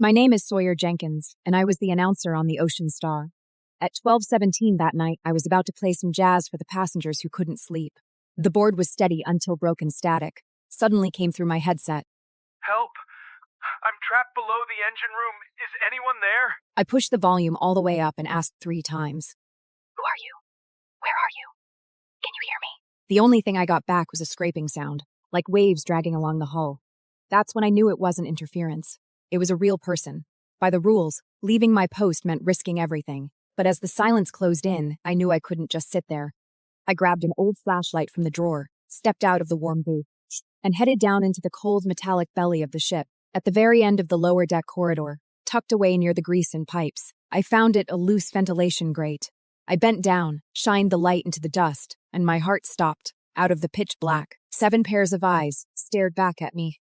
My name is Sawyer Jenkins, and I was the announcer on the Ocean Star. At 12:17 that night, I was about to play some jazz for the passengers who couldn't sleep. The board was steady until broken static suddenly came through my headset. Help! I'm trapped below the engine room. Is anyone there? I pushed the volume all the way up and asked 3 times. Who are you? Where are you? Can you hear me? The only thing I got back was a scraping sound, like waves dragging along the hull. That's when I knew it wasn't interference. It was a real person. By the rules, leaving my post meant risking everything. But as the silence closed in, I knew I couldn't just sit there. I grabbed an old flashlight from the drawer, stepped out of the warm booth, and headed down into the cold metallic belly of the ship. At the very end of the lower deck corridor, tucked away near the grease and pipes, I found it a loose ventilation grate. I bent down, shined the light into the dust, and my heart stopped. Out of the pitch black, 7 pairs of eyes stared back at me.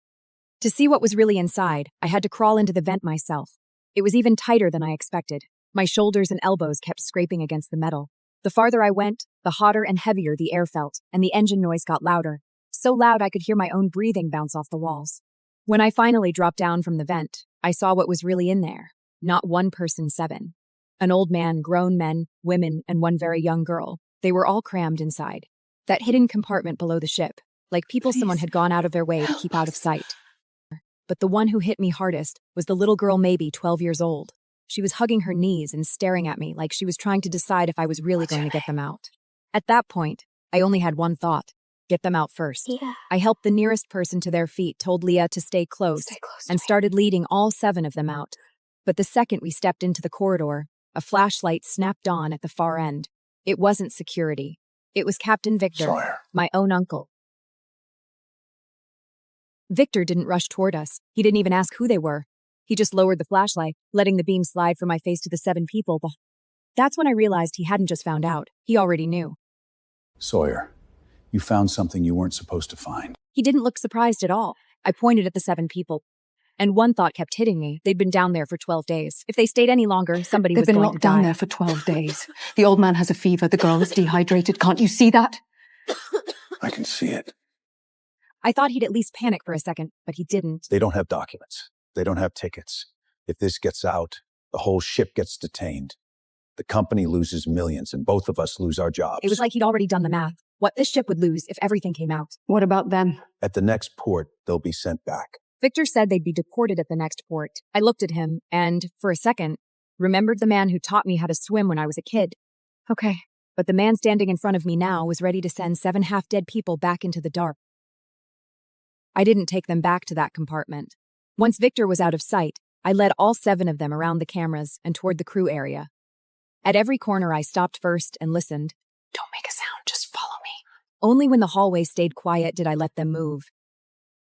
To see what was really inside, I had to crawl into the vent myself. It was even tighter than I expected. My shoulders and elbows kept scraping against the metal. The farther I went, the hotter and heavier the air felt, and the engine noise got louder. So loud I could hear my own breathing bounce off the walls. When I finally dropped down from the vent, I saw what was really in there. Not one person, 7. An old man, grown men, women, and one very young girl. They were all crammed inside. That hidden compartment below the ship, like people someone had gone out of their way to keep out of sight. But the one who hit me hardest was the little girl, maybe 12 years old. She was hugging her knees and staring at me like she was trying to decide if I was really going to get them out. At that point, I only had one thought. Get them out first. Yeah. I helped the nearest person to their feet, told Leah to stay close and started leading all 7 of them out. But the second we stepped into the corridor, a flashlight snapped on at the far end. It wasn't security. It was Captain Victor, Sawyer. my own uncle. Victor didn't rush toward us. He didn't even ask who they were. He just lowered the flashlight, letting the beam slide from my face to the 7 people. That's when I realized he hadn't just found out. He already knew. Sawyer, you found something you weren't supposed to find. He didn't look surprised at all. I pointed at the 7 people. And one thought kept hitting me. They'd been down there for 12 days. If they stayed any longer, somebody was going to die. They've been locked down there for 12 days. The old man has a fever. The girl is dehydrated. Can't you see that? I can see it. I thought he'd at least panic for a second, but he didn't. They don't have documents. They don't have tickets. If this gets out, the whole ship gets detained. The company loses millions, and both of us lose our jobs. It was like he'd already done the math. What this ship would lose if everything came out. What about them? At the next port, they'll be sent back. Victor said they'd be deported at the next port. I looked at him and, for a second, remembered the man who taught me how to swim when I was a kid. Okay, but the man standing in front of me now was ready to send 7 half-dead people back into the dark. I didn't take them back to that compartment. Once Victor was out of sight, I led all 7 of them around the cameras and toward the crew area. At every corner I stopped first and listened. Don't make a sound, just follow me. Only when the hallway stayed quiet did I let them move.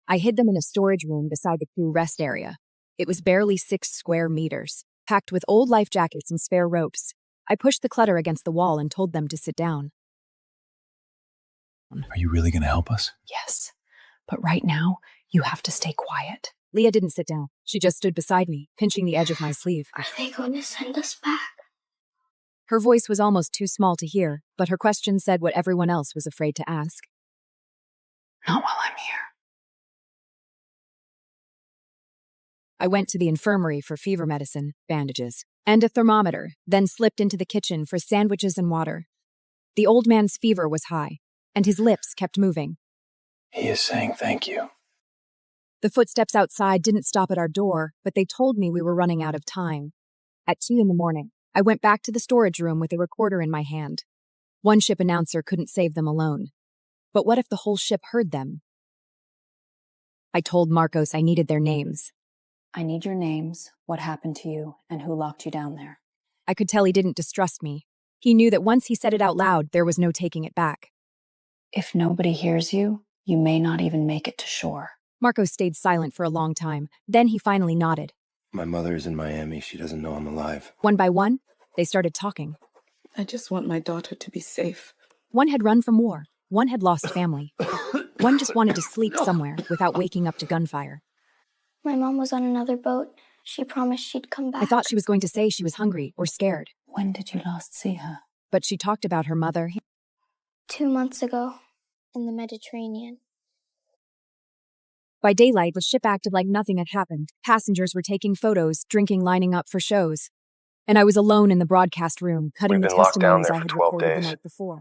I hid them in a storage room beside the crew rest area. It was barely 6 square meters, packed with old life jackets and spare ropes. I pushed the clutter against the wall and told them to sit down. Are you really going to help us? Yes, but right now, you have to stay quiet. Leah didn't sit down. She just stood beside me, pinching the edge of my sleeve. Are they going to send us back? Her voice was almost too small to hear, but her question said what everyone else was afraid to ask. Not while I'm here. I went to the infirmary for fever medicine, bandages, and a thermometer, then slipped into the kitchen for sandwiches and water. The old man's fever was high, and his lips kept moving. He is saying thank you. The footsteps outside didn't stop at our door, but they told me we were running out of time. At 2 a.m, I went back to the storage room with a recorder in my hand. One ship announcer couldn't save them alone. But what if the whole ship heard them? I told Marcos I needed their names. I need your names, what happened to you, and who locked you down there. I could tell he didn't distrust me. He knew that once he said it out loud, there was no taking it back. If nobody hears you, you may not even make it to shore. Marcos stayed silent for a long time. Then he finally nodded. My mother is in Miami. She doesn't know I'm alive. One by one, they started talking. I just want my daughter to be safe. One had run from war. One had lost family. One just wanted to sleep somewhere without waking up to gunfire. My mom was on another boat. She promised she'd come back. I thought she was going to say she was hungry or scared. When did you last see her? But she talked about her mother. 2 months ago, in the Mediterranean. By daylight, the ship acted like nothing had happened. Passengers were taking photos, drinking, lining up for shows. And I was alone in the broadcast room, cutting We've the been locked down testimonies there I for had 12 recorded days. the night before.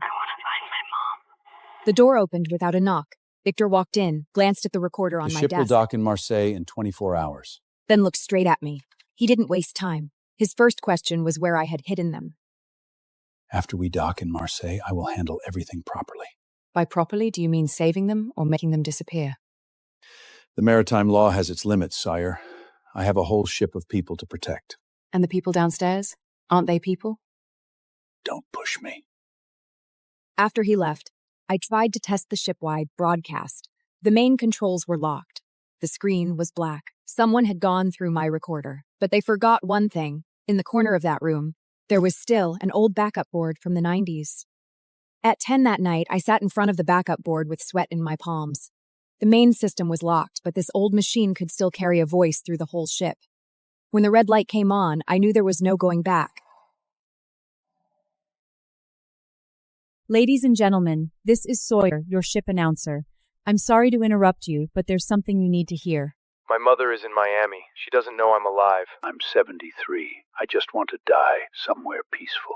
The door opened without a knock. Victor walked in, glanced at the recorder on The my ship will desk, dock in Marseille in 24 hours. then looked straight at me. He didn't waste time. His first question was where I had hidden them. After we dock in Marseille, I will handle everything properly. By properly, do you mean saving them or making them disappear? The maritime law has its limits, sire. I have a whole ship of people to protect. And the people downstairs? Aren't they people? Don't push me. After he left, I tried to test the ship-wide broadcast. The main controls were locked. The screen was black. Someone had gone through my recorder, but they forgot one thing. In the corner of that room, there was still an old backup board from the 90s. At 10 that night, I sat in front of the backup board with sweat in my palms. The main system was locked, but this old machine could still carry a voice through the whole ship. When the red light came on, I knew there was no going back. Ladies and gentlemen, this is Sawyer, your ship announcer. I'm sorry to interrupt you, but there's something you need to hear. My mother is in Miami. She doesn't know I'm alive. I'm 73. I just want to die somewhere peaceful.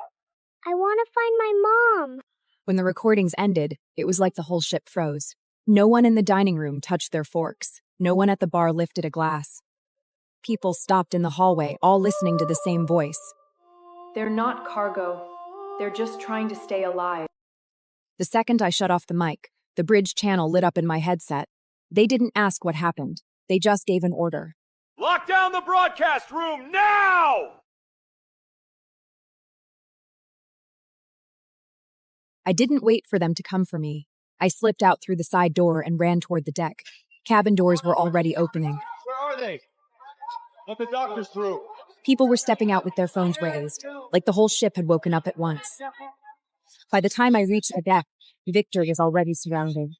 I want to find my mom. When the recordings ended, it was like the whole ship froze. No one in the dining room touched their forks. No one at the bar lifted a glass. People stopped in the hallway, all listening to the same voice. They're not cargo. They're just trying to stay alive. The second I shut off the mic, the bridge channel lit up in my headset. They didn't ask what happened. They just gave an order. Lock down the broadcast room now! I didn't wait for them to come for me. I slipped out through the side door and ran toward the deck. Cabin doors were already opening. Where are they? Let the doctors through. People were stepping out with their phones raised, like the whole ship had woken up at once. By the time I reached the deck, Victor was already surrounded.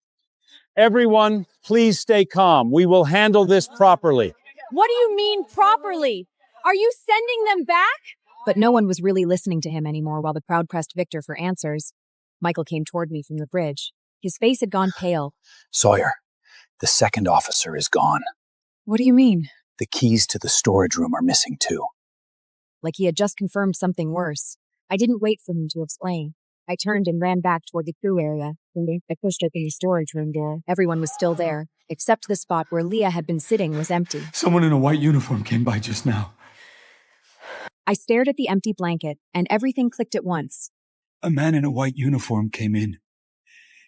Everyone, please stay calm. We will handle this properly. What do you mean properly? Are you sending them back? But no one was really listening to him anymore while the crowd pressed Victor for answers. Michael came toward me from the bridge. His face had gone pale. Sawyer, the second officer is gone. What do you mean? The keys to the storage room are missing too. Like he had just confirmed something worse. I didn't wait for him to explain. I turned and ran back toward the crew area. I pushed open the storage room door. Everyone was still there, except the spot where Leah had been sitting was empty. Someone in a white uniform came by just now. I stared at the empty blanket, and everything clicked at once. A man in a white uniform came in.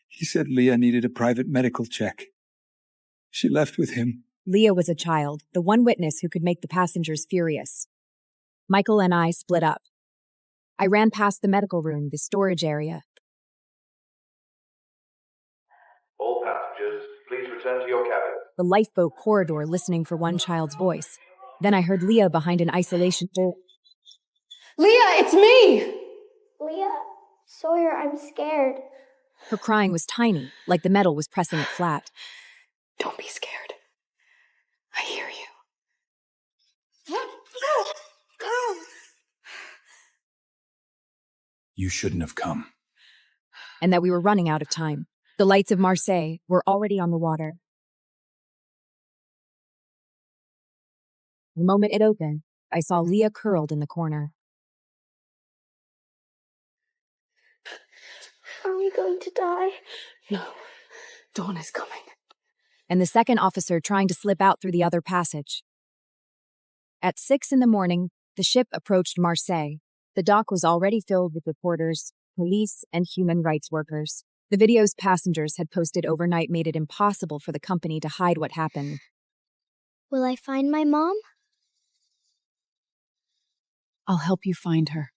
He said Leah needed a private medical check. She left with him. Leah was a child, the one witness who could make the passengers furious. Michael and I split up. I ran past the medical room, the storage area. All passengers, please return to your cabin. The lifeboat corridor, listening for one child's voice. Then I heard Leah behind an isolation door. Leah, it's me! Leah, Sawyer, I'm scared. Her crying was tiny, like the metal was pressing it flat. Don't be scared. I hear you. You shouldn't have come. And that we were running out of time. The lights of Marseille were already on the water. The moment it opened, I saw Leah curled in the corner. Are we going to die? No. Dawn is coming. And the second officer trying to slip out through the other passage. At 6 a.m, the ship approached Marseille. The dock was already filled with reporters, police, and human rights workers. The videos passengers had posted overnight made it impossible for the company to hide what happened. Will I find my mom? I'll help you find her.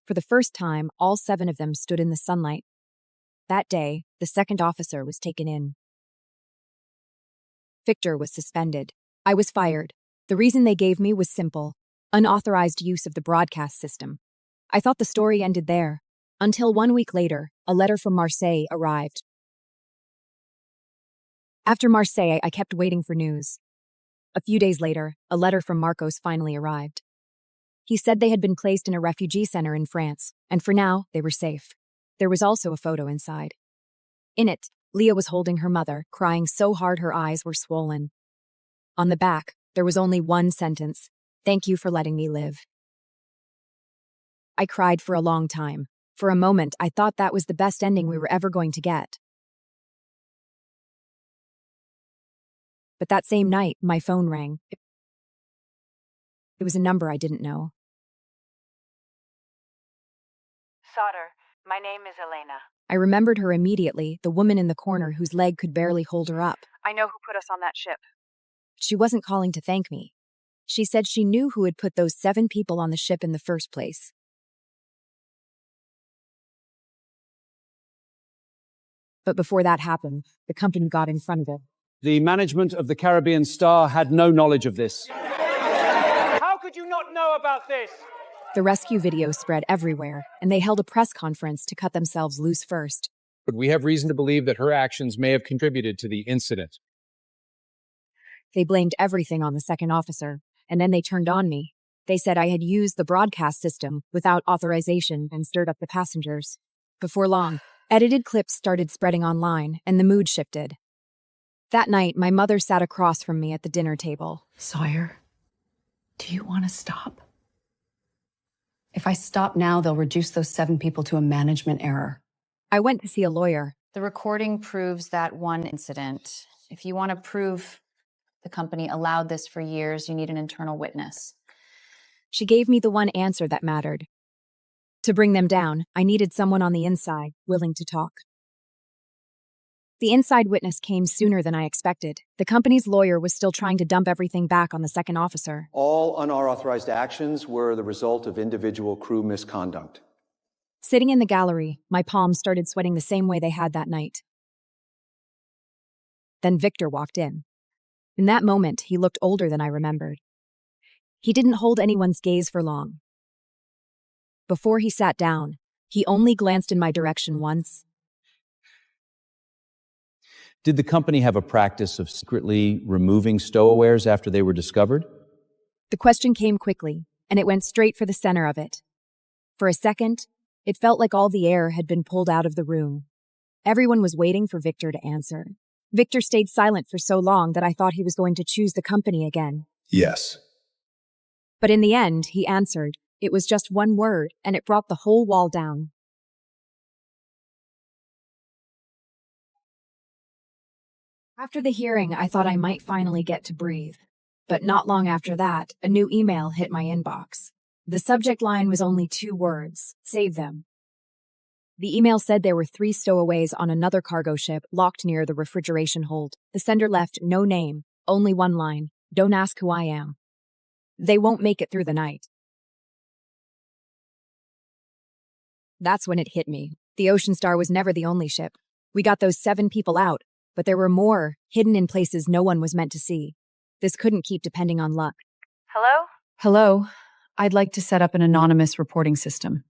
For the first time, all 7 of them stood in the sunlight. That day, the second officer was taken in. Victor was suspended. I was fired. The reason they gave me was simple: unauthorized use of the broadcast system. I thought the story ended there, until 1 week later, a letter from Marseille arrived. After Marseille, I kept waiting for news. A few days later, a letter from Marcos finally arrived. He said they had been placed in a refugee center in France, and for now, they were safe. There was also a photo inside. In it, Leah was holding her mother, crying so hard her eyes were swollen. On the back, there was only one sentence: "Thank you for letting me live." I cried for a long time. For a moment, I thought that was the best ending we were ever going to get. But that same night, my phone rang. It was a number I didn't know. Sauter, my name is Elena. I remembered her immediately, the woman in the corner whose leg could barely hold her up. I know who put us on that ship. She wasn't calling to thank me. She said she knew who had put those 7 people on the ship in the first place. But before that happened, the company got in front of it. The management of the Caribbean Star had no knowledge of this. How could you not know about this? The rescue video spread everywhere, and they held a press conference to cut themselves loose first. But we have reason to believe that her actions may have contributed to the incident. They blamed everything on the second officer, and then they turned on me. They said I had used the broadcast system without authorization and stirred up the passengers. Before long, edited clips started spreading online, and the mood shifted. That night, my mother sat across from me at the dinner table. Sawyer, do you want to stop? If I stop now, they'll reduce those 7 people to a management error. I went to see a lawyer. The recording proves that one incident. If you want to prove the company allowed this for years, you need an internal witness. She gave me the one answer that mattered. To bring them down, I needed someone on the inside, willing to talk. The inside witness came sooner than I expected. The company's lawyer was still trying to dump everything back on the second officer. All unauthorized actions were the result of individual crew misconduct. Sitting in the gallery, my palms started sweating the same way they had that night. Then Victor walked in. In that moment, he looked older than I remembered. He didn't hold anyone's gaze for long. Before he sat down, he only glanced in my direction once. Did the company have a practice of secretly removing stowawares after they were discovered? The question came quickly, and it went straight for the center of it. For a second, it felt like all the air had been pulled out of the room. Everyone was waiting for Victor to answer. Victor stayed silent for so long that I thought he was going to choose the company again. Yes. But in the end, he answered. It was just one word, and it brought the whole wall down. After the hearing, I thought I might finally get to breathe. But not long after that, a new email hit my inbox. The subject line was only 2 words: save them. The email said there were 3 stowaways on another cargo ship locked near the refrigeration hold. The sender left no name, only one line: don't ask who I am. They won't make it through the night. That's when it hit me. The Ocean Star was never the only ship. We got those 7 people out, but there were more, hidden in places no one was meant to see. This couldn't keep depending on luck. Hello? Hello. I'd like to set up an anonymous reporting system.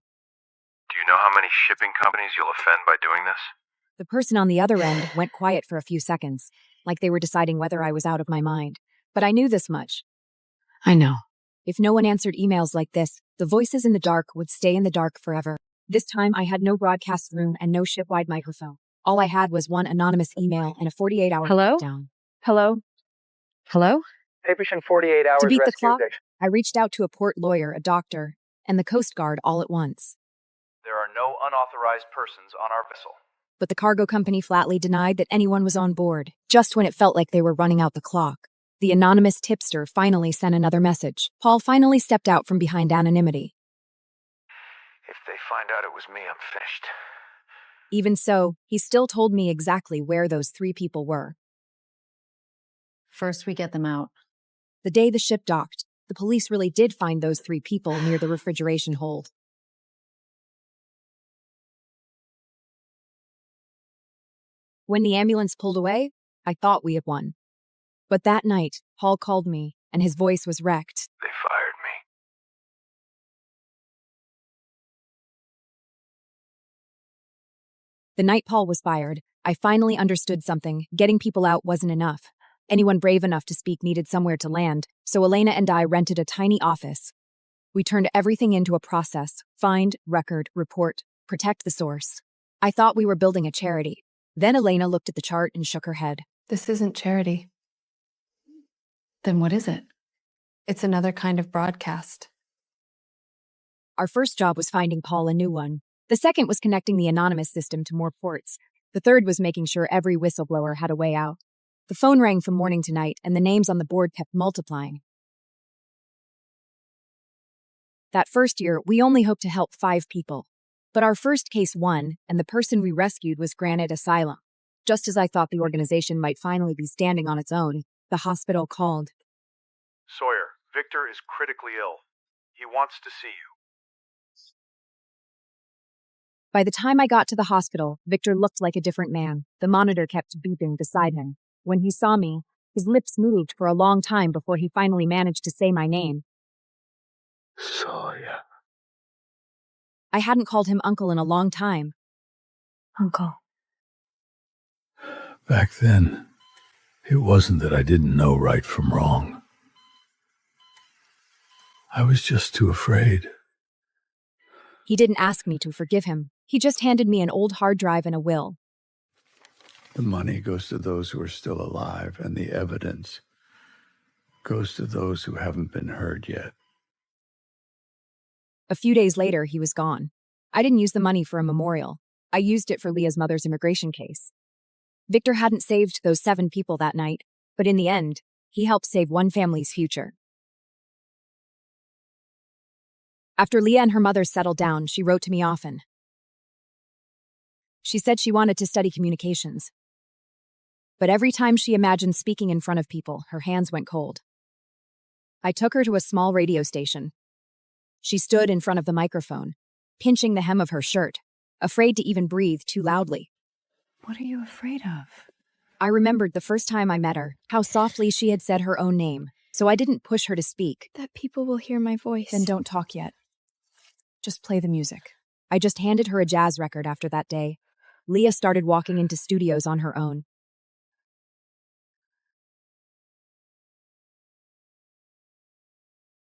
Do you know how many shipping companies you'll offend by doing this? The person on the other end went quiet for a few seconds, like they were deciding whether I was out of my mind. But I knew this much. I know. If no one answered emails like this, the voices in the dark would stay in the dark forever. This time, I had no broadcast room and no ship-wide microphone. All I had was one anonymous email and a 48-hour countdown. Hello? Hello? Patient 48 hours To beat the rescue clock, station. I reached out to a port lawyer, a doctor, and the Coast Guard all at once. There are no unauthorized persons on our vessel. But the cargo company flatly denied that anyone was on board, just when it felt like they were running out the clock. The anonymous tipster finally sent another message. Paul finally stepped out from behind anonymity. If they find out it was me, I'm finished. Even so, he still told me exactly where those 3 people were. First, we get them out. The day the ship docked, the police really did find those 3 people near the refrigeration hold. When the ambulance pulled away, I thought we had won. But that night, Paul called me, and his voice was wrecked. They fired me. The night Paul was fired, I finally understood something. Getting people out wasn't enough. Anyone brave enough to speak needed somewhere to land, so Elena and I rented a tiny office. We turned everything into a process: find, record, report, protect the source. I thought we were building a charity. Then Elena looked at the chart and shook her head. This isn't charity. Then what is it? It's another kind of broadcast. Our first job was finding Paul a new one. The second was connecting the anonymous system to more ports. The third was making sure every whistleblower had a way out. The phone rang from morning to night, and the names on the board kept multiplying. That first year, we only hoped to help 5 people. But our first case won, and the person we rescued was granted asylum. Just as I thought the organization might finally be standing on its own, the hospital called. Sawyer, Victor is critically ill. He wants to see you. By the time I got to the hospital, Victor looked like a different man. The monitor kept beeping beside him. When he saw me, his lips moved for a long time before he finally managed to say my name. Sawyer. I hadn't called him uncle in a long time. Uncle. Back then, it wasn't that I didn't know right from wrong. I was just too afraid. He didn't ask me to forgive him. He just handed me an old hard drive and a will. The money goes to those who are still alive, and the evidence goes to those who haven't been heard yet. A few days later, he was gone. I didn't use the money for a memorial. I used it for Leah's mother's immigration case. Victor hadn't saved those 7 people that night, but in the end, he helped save one family's future. After Leah and her mother settled down, she wrote to me often. She said she wanted to study communications. But every time she imagined speaking in front of people, her hands went cold. I took her to a small radio station. She stood in front of the microphone, pinching the hem of her shirt, afraid to even breathe too loudly. What are you afraid of? I remembered the first time I met her, how softly she had said her own name, so I didn't push her to speak. That people will hear my voice. Then don't talk yet. Just play the music. I just handed her a jazz record after that day. Leah started walking into studios on her own.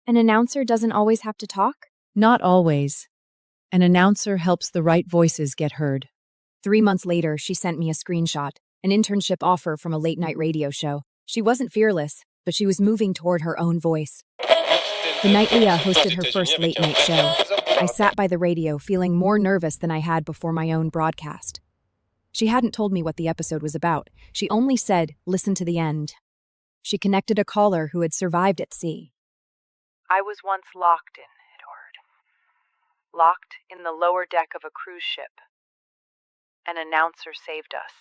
An announcer doesn't always have to talk? Not always. An announcer helps the right voices get heard. 3 months later, she sent me a screenshot, an internship offer from a late-night radio show. She wasn't fearless, but she was moving toward her own voice. The night Leah hosted her first late-night show, I sat by the radio feeling more nervous than I had before my own broadcast. She hadn't told me what the episode was about. She only said, "Listen to the end." She connected a caller who had survived at sea. I was once locked in, Edward. Locked in the lower deck of a cruise ship. An announcer saved us.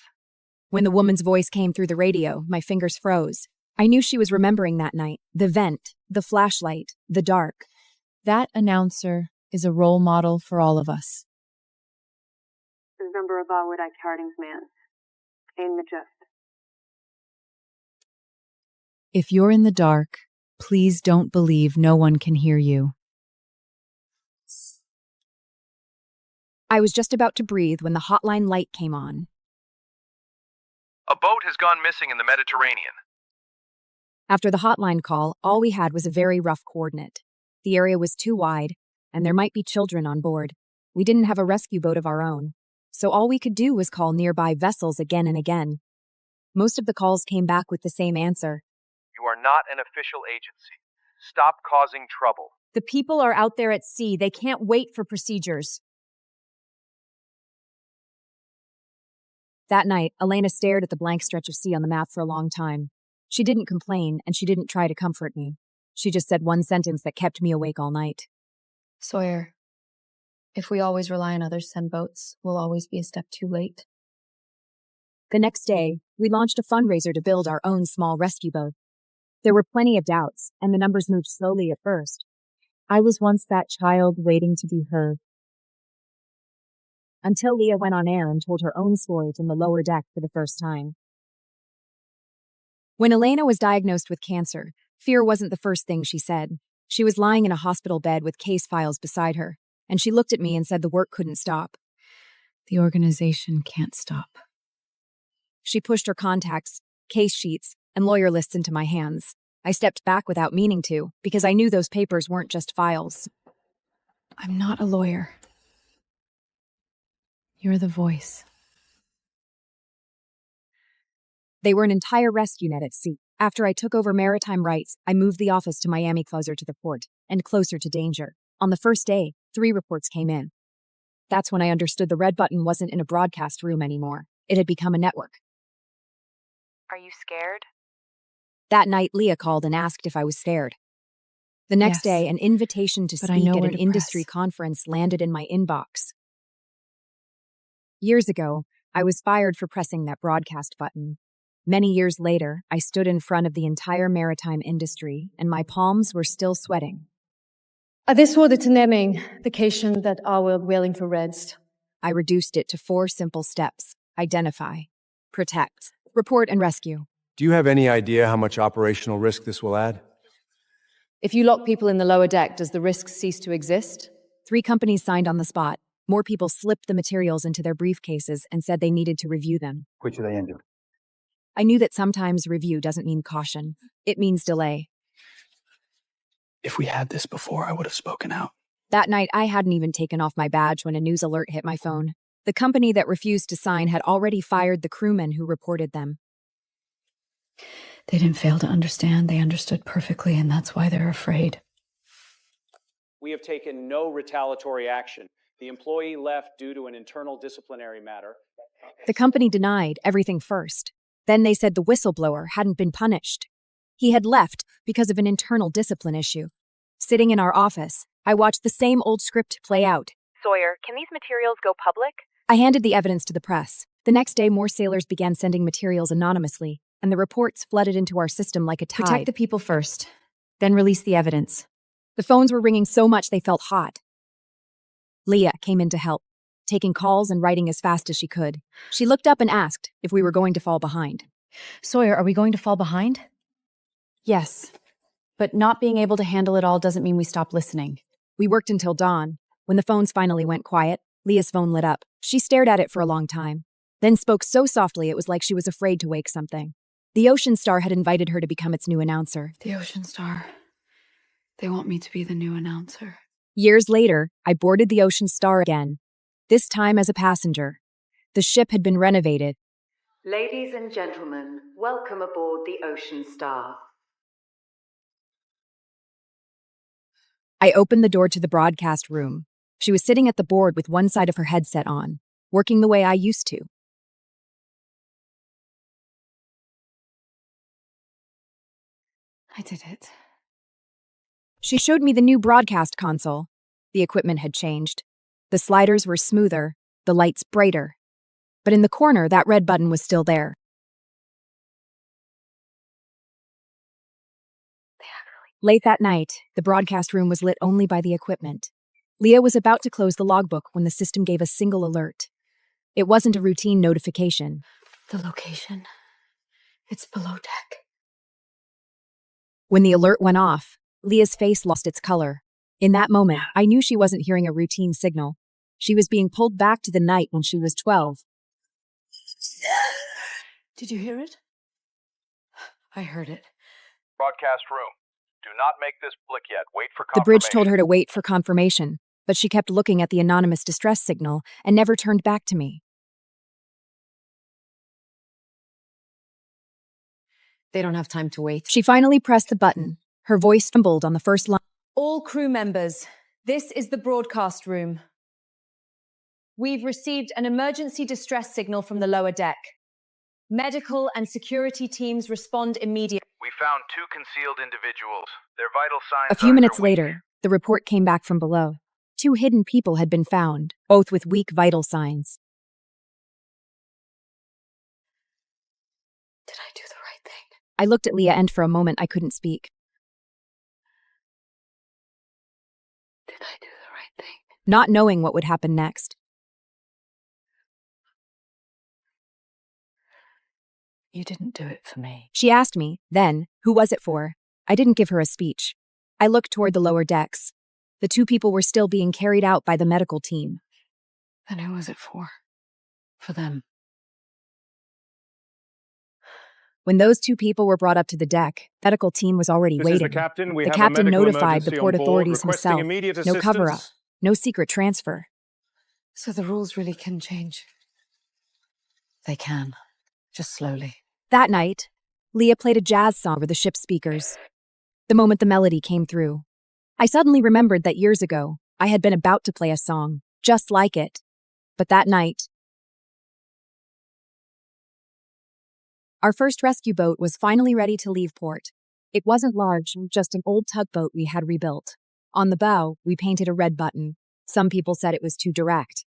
When the woman's voice came through the radio, my fingers froze. I knew she was remembering that night. The vent, the flashlight, the dark. That announcer is a role model for all of us. Number about I Harding's man. In the just. If you're in the dark, please don't believe no one can hear you. I was just about to breathe when the hotline light came on. A boat has gone missing in the Mediterranean. After the hotline call, all we had was a very rough coordinate. The area was too wide, and there might be children on board. We didn't have a rescue boat of our own, so all we could do was call nearby vessels again and again. Most of the calls came back with the same answer. You are not an official agency. Stop causing trouble. The people are out there at sea. They can't wait for procedures. That night, Elena stared at the blank stretch of sea on the map for a long time. She didn't complain, and she didn't try to comfort me. She just said one sentence that kept me awake all night. Sawyer, if we always rely on others to send boats, we'll always be a step too late. The next day, we launched a fundraiser to build our own small rescue boat. There were plenty of doubts, and the numbers moved slowly at first. I was once that child waiting to be heard. Until Leah went on air and told her own story from the lower deck for the first time. When Elena was diagnosed with cancer, fear wasn't the first thing she said. She was lying in a hospital bed with case files beside her, and she looked at me and said the work couldn't stop. The organization can't stop. She pushed her contacts, case sheets, and lawyer lists into my hands. I stepped back without meaning to, because I knew those papers weren't just files. I'm not a lawyer. You're the voice. They were an entire rescue net at sea. After I took over maritime rights, I moved the office to Miami closer to the port and closer to danger. On the first day, 3 reports came in. That's when I understood the red button wasn't in a broadcast room anymore. It had become a network. Are you scared? That night, Leah called and asked if I was scared. The next Yes, day, an invitation to but I speak know at where an to industry press. conference landed in my inbox. Years ago, I was fired for pressing that broadcast button. Many years later, I stood in front of the entire maritime industry, and my palms were still sweating. This var det nämning the cation that I will willing for reds. I reduced it to 4 simple steps: identify, protect, report, and rescue. Do you have any idea how much operational risk this will add? If you lock people in the lower deck, does the risk cease to exist? 3 companies signed on the spot. More people slipped the materials into their briefcases and said they needed to review them. Which are they into? I knew that sometimes review doesn't mean caution. It means delay. If we had this before, I would have spoken out. That night, I hadn't even taken off my badge when a news alert hit my phone. The company that refused to sign had already fired the crewmen who reported them. They didn't fail to understand. They understood perfectly, and that's why they're afraid. We have taken no retaliatory action. The employee left due to an internal disciplinary matter. The company denied everything first. Then they said the whistleblower hadn't been punished. He had left because of an internal discipline issue. Sitting in our office, I watched the same old script play out. Sawyer, can these materials go public? I handed the evidence to the press. The next day, more sailors began sending materials anonymously, and the reports flooded into our system like a tide. Protect the people first, then release the evidence. The phones were ringing so much they felt hot. Leah came in to help, taking calls and writing as fast as she could. She looked up and asked if we were going to fall behind. Sawyer, are we going to fall behind? Yes, but not being able to handle it all doesn't mean we stop listening. We worked until dawn. When the phones finally went quiet, Leah's phone lit up. She stared at it for a long time, then spoke so softly it was like she was afraid to wake something. The Ocean Star had invited her to become its new announcer. The Ocean Star. They want me to be the new announcer. Years later, I boarded the Ocean Star again, this time as a passenger. The ship had been renovated. Ladies and gentlemen, welcome aboard the Ocean Star. I opened the door to the broadcast room. She was sitting at the board with one side of her headset on, working the way I used to. I did it. She showed me the new broadcast console. The equipment had changed. The sliders were smoother, the lights brighter. But in the corner, that red button was still there. Late that night, the broadcast room was lit only by the equipment. Leah was about to close the logbook when the system gave a single alert. It wasn't a routine notification. The location. It's below deck. When the alert went off, Leah's face lost its color. In that moment, I knew she wasn't hearing a routine signal. She was being pulled back to the night when she was 12. Did you hear it? I heard it. Broadcast room. Do not make this blick yet. Wait for The confirmation. bridge told her to wait for confirmation, but she kept looking at the anonymous distress signal and never turned back to me. They don't have time to wait. She finally pressed the button. Her voice trembled on the first line. All crew members, this is the broadcast room. We've received an emergency distress signal from the lower deck. Medical and security teams respond immediately. We found 2 concealed individuals. Their vital signs A few are minutes under weak. later, the report came back from below. 2 hidden people had been found, both with weak vital signs. Did I do the right thing? I looked at Leah and for a moment I couldn't speak. Did I do the right thing? Not knowing what would happen next. You didn't do it for me. She asked me, then, who was it for? I didn't give her a speech. I looked toward the lower decks. The 2 people were still being carried out by the medical team. Then who was it for? For them. When those 2 people were brought up to the deck, the medical team was already This waiting. is the captain. We The have captain a medical notified the emergency port on board, authorities requesting himself. immediate No assistance. cover-up. No secret transfer. So the rules really can change. They can. Just slowly. That night, Leah played a jazz song over the ship's speakers. The moment the melody came through, I suddenly remembered that years ago, I had been about to play a song, just like it. But that night, our first rescue boat was finally ready to leave port. It wasn't large, just an old tugboat we had rebuilt. On the bow, we painted a red button. Some people said it was too direct.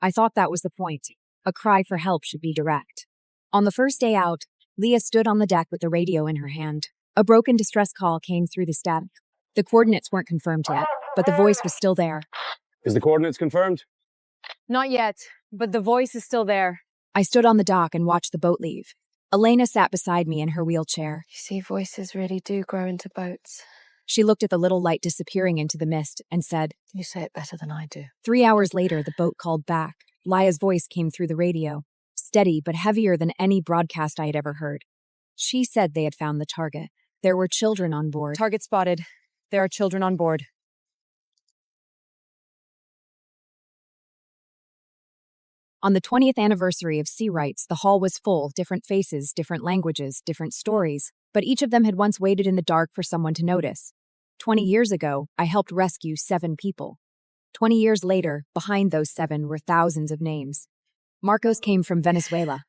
I thought that was the point. A cry for help should be direct. On the first day out, Leah stood on the deck with the radio in her hand. A broken distress call came through the static. The coordinates weren't confirmed yet, but the voice was still there. Is the coordinates confirmed? Not yet, but the voice is still there. I stood on the dock and watched the boat leave. Elena sat beside me in her wheelchair. You see, voices really do grow into boats. She looked at the little light disappearing into the mist and said, You say it better than I do. 3 hours later, the boat called back. Lia's voice came through the radio, steady but heavier than any broadcast I had ever heard. She said they had found the target. There were children on board. Target spotted. There are children on board. On the 20th anniversary of Sea Rights, the hall was full, different faces, different languages, different stories, but each of them had once waited in the dark for someone to notice. 20 years ago, I helped rescue 7 people. 20 years later, behind those 7 were thousands of names. Marcos came from Venezuela.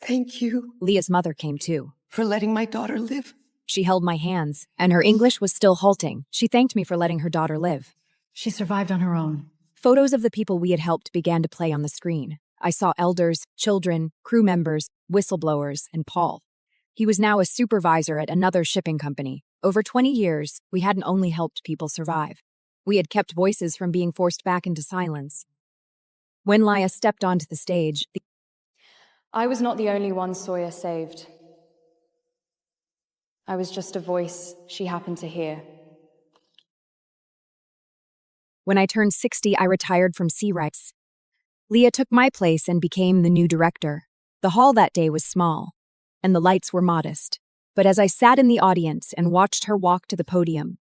Thank you. Leah's mother came too. For letting my daughter live. She held my hands, and her English was still halting. She thanked me for letting her daughter live. She survived on her own. Photos of the people we had helped began to play on the screen. I saw elders, children, crew members, whistleblowers, and Paul. He was now a supervisor at another shipping company. Over 20 years, we hadn't only helped people survive. We had kept voices from being forced back into silence. When Lia stepped onto the stage, I was not the only one Sawyer saved. I was just a voice she happened to hear. When I turned 60, I retired from Sea Rights. Leah took my place and became the new director. The hall that day was small, and the lights were modest. But as I sat in the audience and watched her walk to the podium,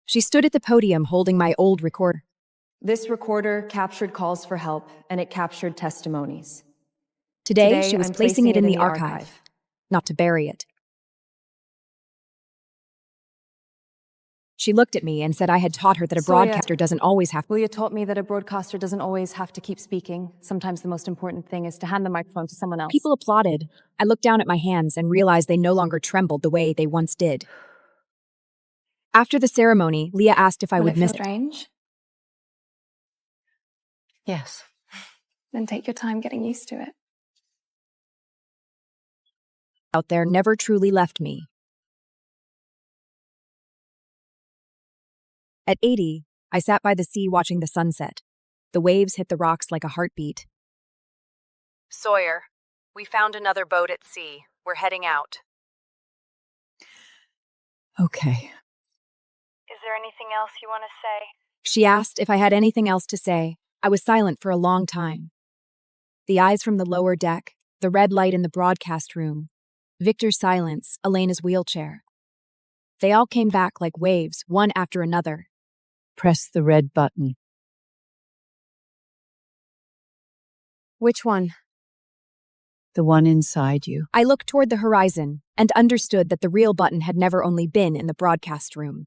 she stood at the podium holding my old recorder. This recorder captured calls for help, and it captured testimonies. Today she was placing it in the archive, not to bury it. She looked at me and said I had taught her that a broadcaster doesn't always have to. Leah taught me that a broadcaster doesn't always have to keep speaking. Sometimes the most important thing is to hand the microphone to someone else. People applauded. I looked down at my hands and realized they no longer trembled the way they once did. After the ceremony, Leah asked if I would miss it. Strange? Yes. Then take your time getting used to it. Out there never truly left me. At 80, I sat by the sea watching the sunset. The waves hit the rocks like a heartbeat. Sawyer, we found another boat at sea. We're heading out. Okay. Is there anything else you want to say? She asked if I had anything else to say. I was silent for a long time. The eyes from the lower deck, the red light in the broadcast room, Victor's silence, Elena's wheelchair. They all came back like waves, one after another. Press the red button. Which one? The one inside you. I looked toward the horizon and understood that the real button had never only been in the broadcast room.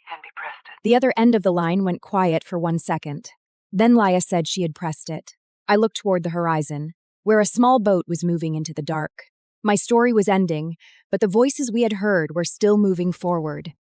Henry pressed it. The other end of the line went quiet for 1 second. Then Lia said she had pressed it. I looked toward the horizon, where a small boat was moving into the dark. My story was ending, but the voices we had heard were still moving forward.